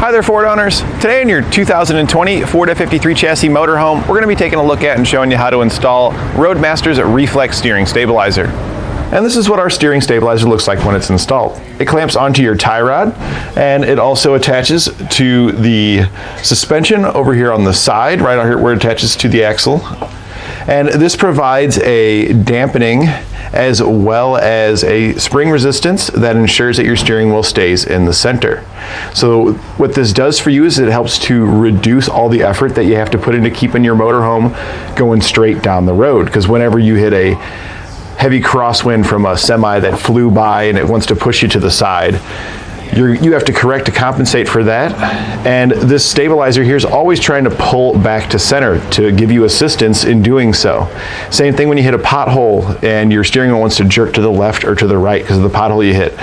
Hi there, Ford owners. Today in your 2020 Ford F-53 chassis motorhome, we're going to be taking a look at and showing you how to install Roadmaster's Reflex Steering Stabilizer. And this is what our steering stabilizer looks like when it's installed. It clamps onto your tie rod, and it also attaches to the suspension over here on the side, right out here where it attaches to the axle. And this provides a dampening as well as a spring resistance that ensures that your steering wheel stays in the center. So what this does for you is it helps to reduce all the effort that you have to put into keeping your motorhome going straight down the road. Because whenever you hit a heavy crosswind from a semi that flew by and it wants to push you to the side, you have to correct to compensate for that. And this stabilizer here is always trying to pull back to center to give you assistance in doing so. Same thing when you hit a pothole and your steering wheel wants to jerk to the left or to the right because of the pothole you hit.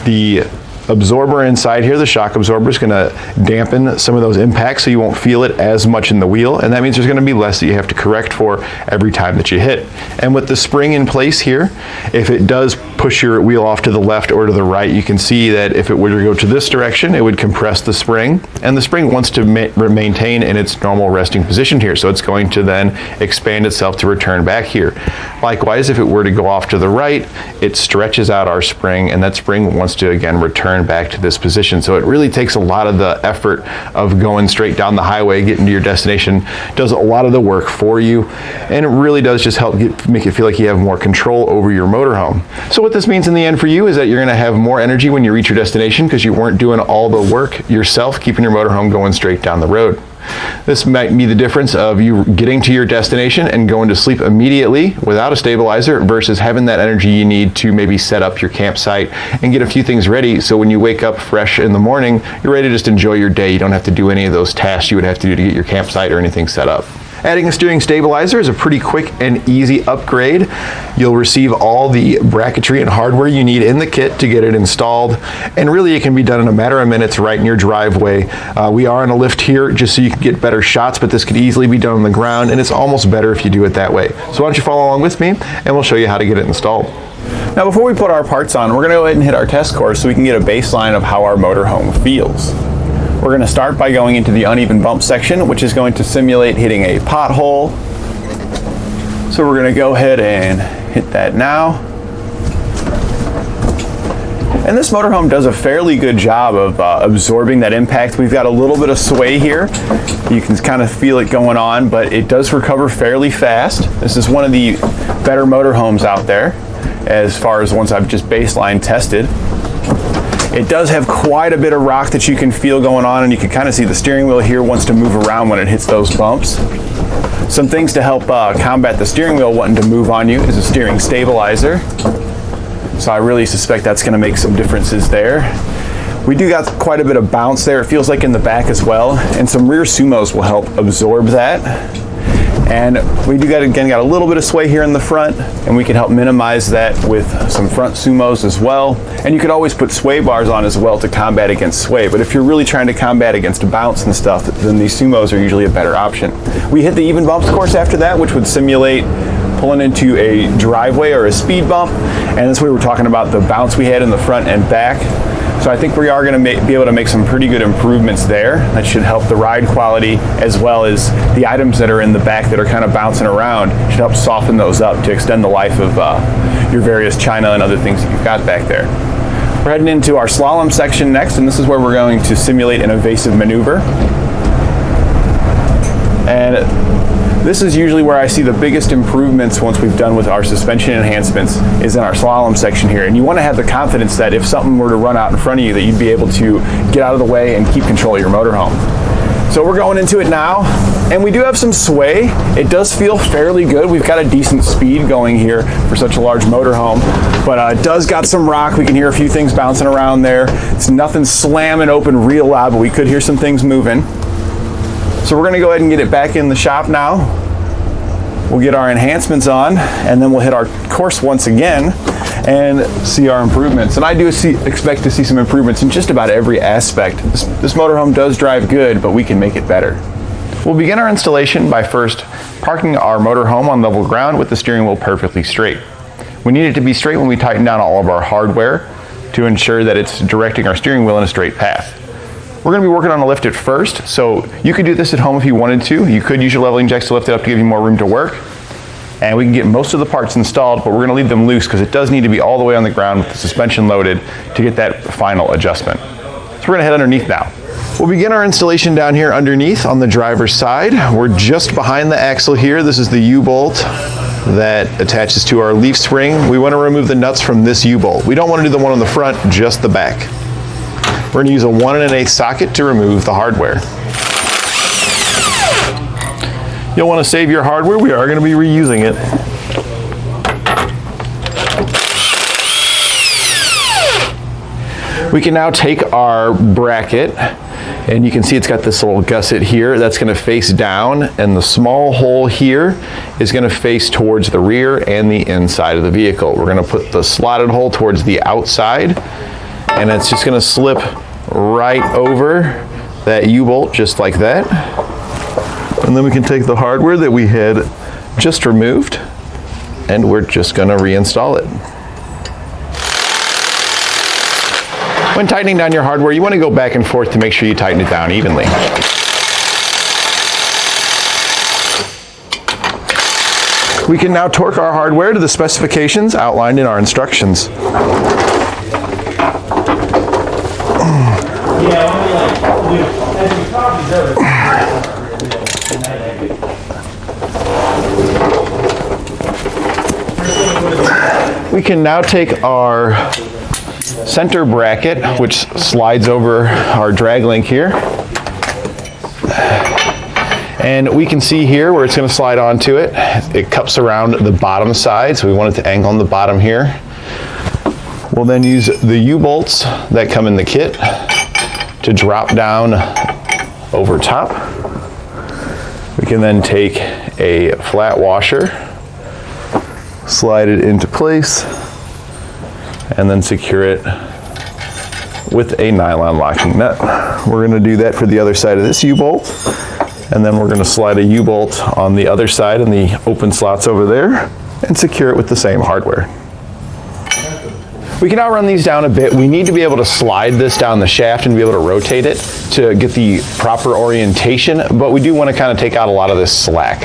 The absorber inside here, the shock absorber, is going to dampen some of those impacts so you won't feel it as much in the wheel, and that means there's going to be less that you have to correct for every time that you hit. And with the spring in place here, if it does push your wheel off to the left or to the right, you can see that if it were to go to this direction, it would compress the spring, and the spring wants to maintain in its normal resting position here, so it's going to then expand itself to return back here. Likewise, if it were to go off to the right, it stretches out our spring, and that spring wants to again return back to this position. So it really takes a lot of the effort of going straight down the highway, getting to your destination, does a lot of the work for you, and it really does just help make it feel like you have more control over your motorhome. So what this means in the end for you is that you're going to have more energy when you reach your destination because you weren't doing all the work yourself, keeping your motorhome going straight down the road. This might be the difference of you getting to your destination and going to sleep immediately without a stabilizer versus having that energy you need to maybe set up your campsite and get a few things ready so when you wake up fresh in the morning, you're ready to just enjoy your day. You don't have to do any of those tasks you would have to do to get your campsite or anything set up. Adding a steering stabilizer is a pretty quick and easy upgrade. You'll receive all the bracketry and hardware you need in the kit to get it installed, and really it can be done in a matter of minutes right in your driveway. We are on a lift here just so you can get better shots, but this could easily be done on the ground, and it's almost better if you do it that way. So why don't you follow along with me and we'll show you how to get it installed. Now before we put our parts on, we're going to go ahead and hit our test course so we can get a baseline of how our motorhome feels. We're going to start by going into the uneven bump section, which is going to simulate hitting a pothole. So we're going to go ahead and hit that now. And this motorhome does a fairly good job of absorbing that impact. We've got a little bit of sway here. You can kind of feel it going on, but it does recover fairly fast. This is one of the better motorhomes out there as far as the ones I've just baseline tested. It does have quite a bit of rock that you can feel going on, and you can kind of see the steering wheel here wants to move around when it hits those bumps. Some things to help combat the steering wheel wanting to move on you is a steering stabilizer. So I really suspect that's going to make some differences there. We do got quite a bit of bounce there, it feels like in the back as well, and some rear sumos will help absorb that. And we do got a little bit of sway here in the front, and we can help minimize that with some front sumos as well. And you could always put sway bars on as well to combat against sway, but if you're really trying to combat against bounce and stuff, then these sumos are usually a better option. We hit the even bumps course after that, which would simulate pulling into a driveway or a speed bump, and that's where we're talking about the bounce we had in the front and back. So I think we are going to be able to make some pretty good improvements there. That should help the ride quality as well as the items that are in the back that are kind of bouncing around. Should help soften those up to extend the life of your various china and other things that you've got back there. We're heading into our slalom section next, and this is where we're going to simulate an evasive maneuver. And this is usually where I see the biggest improvements once we've done with our suspension enhancements is in our slalom section here. And you want to have the confidence that if something were to run out in front of you that you'd be able to get out of the way and keep control of your motorhome. So we're going into it now, and we do have some sway. It does feel fairly good. We've got a decent speed going here for such a large motorhome, but it does got some rock. We can hear a few things bouncing around there. It's nothing slamming open real loud, but we could hear some things moving. So we're going to go ahead and get it back in the shop now. We'll get our enhancements on, and then we'll hit our course once again and see our improvements. And I do expect to see some improvements in just about every aspect. This motorhome does drive good, but we can make it better. We'll begin our installation by first parking our motorhome on level ground with the steering wheel perfectly straight. We need it to be straight when we tighten down all of our hardware to ensure that it's directing our steering wheel in a straight path. We're going to be working on a lift at first, so you could do this at home if you wanted to. You could use your leveling jacks to lift it up to give you more room to work. And we can get most of the parts installed, but we're going to leave them loose because it does need to be all the way on the ground with the suspension loaded to get that final adjustment. So we're going to head underneath now. We'll begin our installation down here underneath on the driver's side. We're just behind the axle here. This is the U-bolt that attaches to our leaf spring. We want to remove the nuts from this U-bolt. We don't want to do the one on the front, just the back. We're going to use a 1 1/8 socket to remove the hardware. You'll want to save your hardware. We are going to be reusing it. We can now take our bracket, and you can see it's got this little gusset here that's going to face down, and the small hole here is going to face towards the rear and the inside of the vehicle. We're going to put the slotted hole towards the outside, and it's just going to slip right over that U-bolt just like that. And then we can take the hardware that we had just removed, and we're just going to reinstall it. When tightening down your hardware, you want to go back and forth to make sure you tighten it down evenly. We can now torque our hardware to the specifications outlined in our instructions. We can now take our center bracket, which slides over our drag link here. And we can see here where it's going to slide onto it. It cups around the bottom side, so we want it to angle on the bottom here. We'll then use the U-bolts that come in the kit to drop down over top. We can then take a flat washer, slide it into place, and then secure it with a nylon locking nut. We're going to do that for the other side of this U-bolt, and then we're going to slide a U-bolt on the other side in the open slots over there and secure it with the same hardware. We can now run these down a bit. We need to be able to slide this down the shaft and be able to rotate it to get the proper orientation, but we do want to kind of take out a lot of this slack.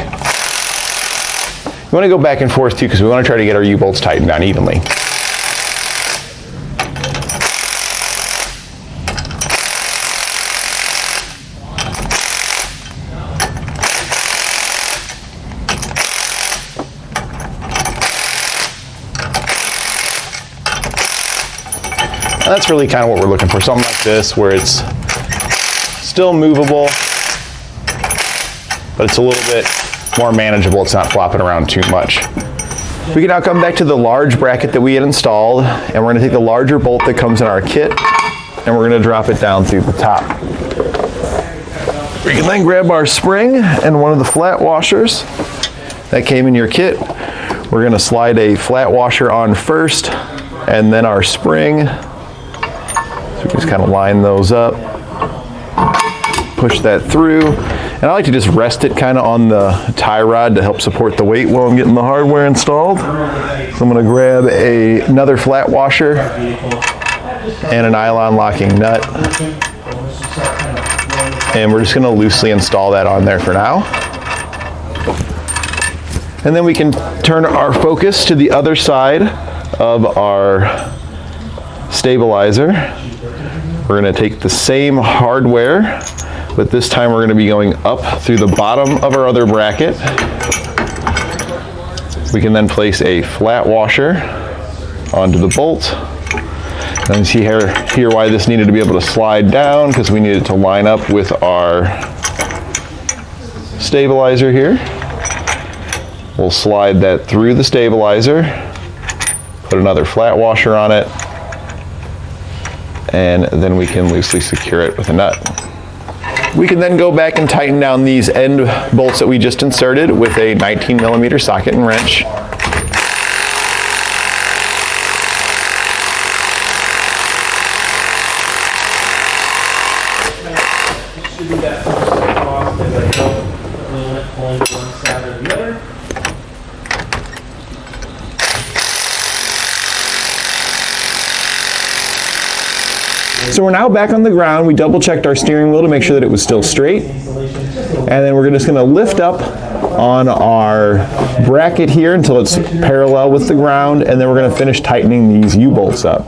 We want to go back and forth too because we want to try to get our U-bolts tightened down evenly. And that's really kind of what we're looking for, something like this where it's still movable, but it's a little bit more manageable. It's not flopping around too much. We can now come back to the large bracket that we had installed, and we're going to take the larger bolt that comes in our kit, and we're going to drop it down through the top. We can then grab our spring and one of the flat washers that came in your kit. We're going to slide a flat washer on first, and then our spring. So we just kind of line those up, push that through, and I like to just rest it kind of on the tie rod to help support the weight while I'm getting the hardware installed. So I'm going to grab another flat washer and a nylon locking nut, and we're just going to loosely install that on there for now. And then we can turn our focus to the other side of our stabilizer. We're going to take the same hardware, but this time we're going to be going up through the bottom of our other bracket. We can then place a flat washer onto the bolt. And you see here why this needed to be able to slide down, because we needed to line up with our stabilizer here. We'll slide that through the stabilizer, put another flat washer on it, and then we can loosely secure it with a nut. We can then go back and tighten down these end bolts that we just inserted with a 19mm socket and wrench. So we're now back on the ground. We double checked our steering wheel to make sure that it was still straight. And then we're just going to lift up on our bracket here until it's parallel with the ground, and then we're going to finish tightening these U-bolts up.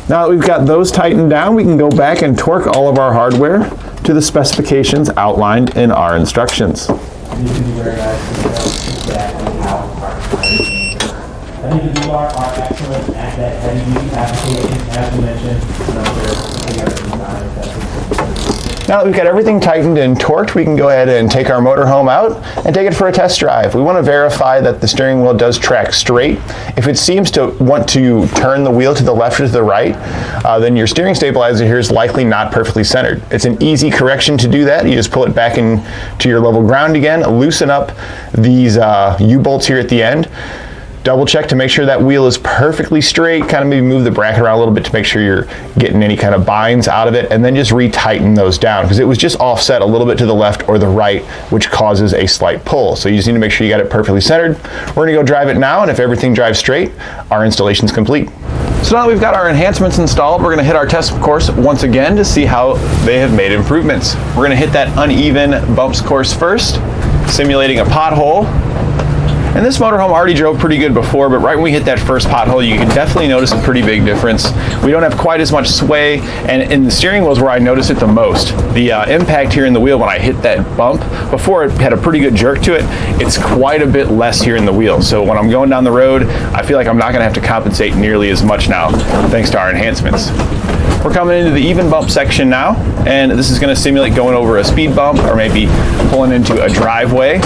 Now that we've got those tightened down, we can go back and torque all of our hardware to the specifications outlined in our instructions. I think the VR are excellent at that heavy-duty application, as you mentioned. Now that we've got everything tightened and torqued, we can go ahead and take our motorhome out and take it for a test drive. We want to verify that the steering wheel does track straight. If it seems to want to turn the wheel to the left or to the right, then your steering stabilizer here is likely not perfectly centered. It's an easy correction to do that. You just pull it back into your level ground again, loosen up these U-bolts here at the end. Double check to make sure that wheel is perfectly straight, kind of maybe move the bracket around a little bit to make sure you're getting any kind of binds out of it, and then just retighten those down because it was just offset a little bit to the left or the right, which causes a slight pull. So you just need to make sure you got it perfectly centered. We're gonna go drive it now, and if everything drives straight, our installation's complete. So now that we've got our enhancements installed, we're gonna hit our test course once again to see how they have made improvements. We're gonna hit that uneven bumps course first, simulating a pothole. And this motorhome already drove pretty good before, but right when we hit that first pothole, you can definitely notice a pretty big difference. We don't have quite as much sway, and in the steering wheel is where I noticed it the most. The impact here in the wheel when I hit that bump, before it had a pretty good jerk to it, it's quite a bit less here in the wheel. So when I'm going down the road, I feel like I'm not gonna have to compensate nearly as much now, thanks to our enhancements. We're coming into the even bump section now, and this is gonna simulate going over a speed bump or maybe pulling into a driveway.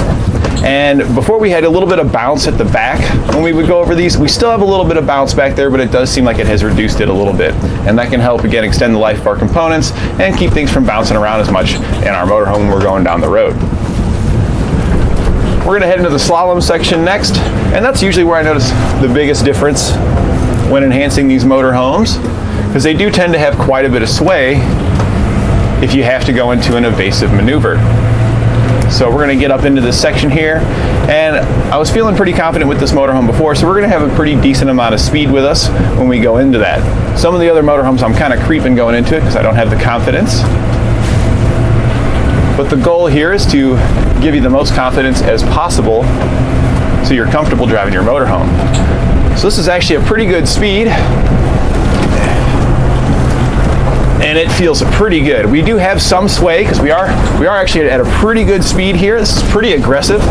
And before we had a little bit of bounce at the back when we would go over these. We still have a little bit of bounce back there, but it does seem like it has reduced it a little bit. And that can help, again, extend the life of our components and keep things from bouncing around as much in our motorhome when we're going down the road. We're gonna head into the slalom section next, and that's usually where I notice the biggest difference when enhancing these motorhomes, because they do tend to have quite a bit of sway if you have to go into an evasive maneuver. So we're gonna get up into this section here, and I was feeling pretty confident with this motorhome before, so we're gonna have a pretty decent amount of speed with us when we go into that. Some of the other motorhomes I'm kind of creeping going into it because I don't have the confidence. But the goal here is to give you the most confidence as possible so you're comfortable driving your motorhome. So this is actually a pretty good speed, and it feels pretty good. We do have some sway because we are actually at a pretty good speed here. This is pretty aggressive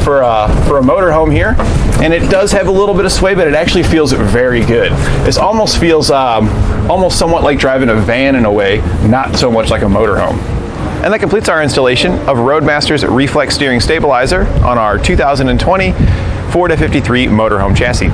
for a motorhome here, and it does have a little bit of sway, but it actually feels very good. This almost feels almost somewhat like driving a van in a way, not so much like a motorhome. And that completes our installation of Roadmaster's Reflex Steering Stabilizer on our 2020 Ford F-53 motorhome chassis.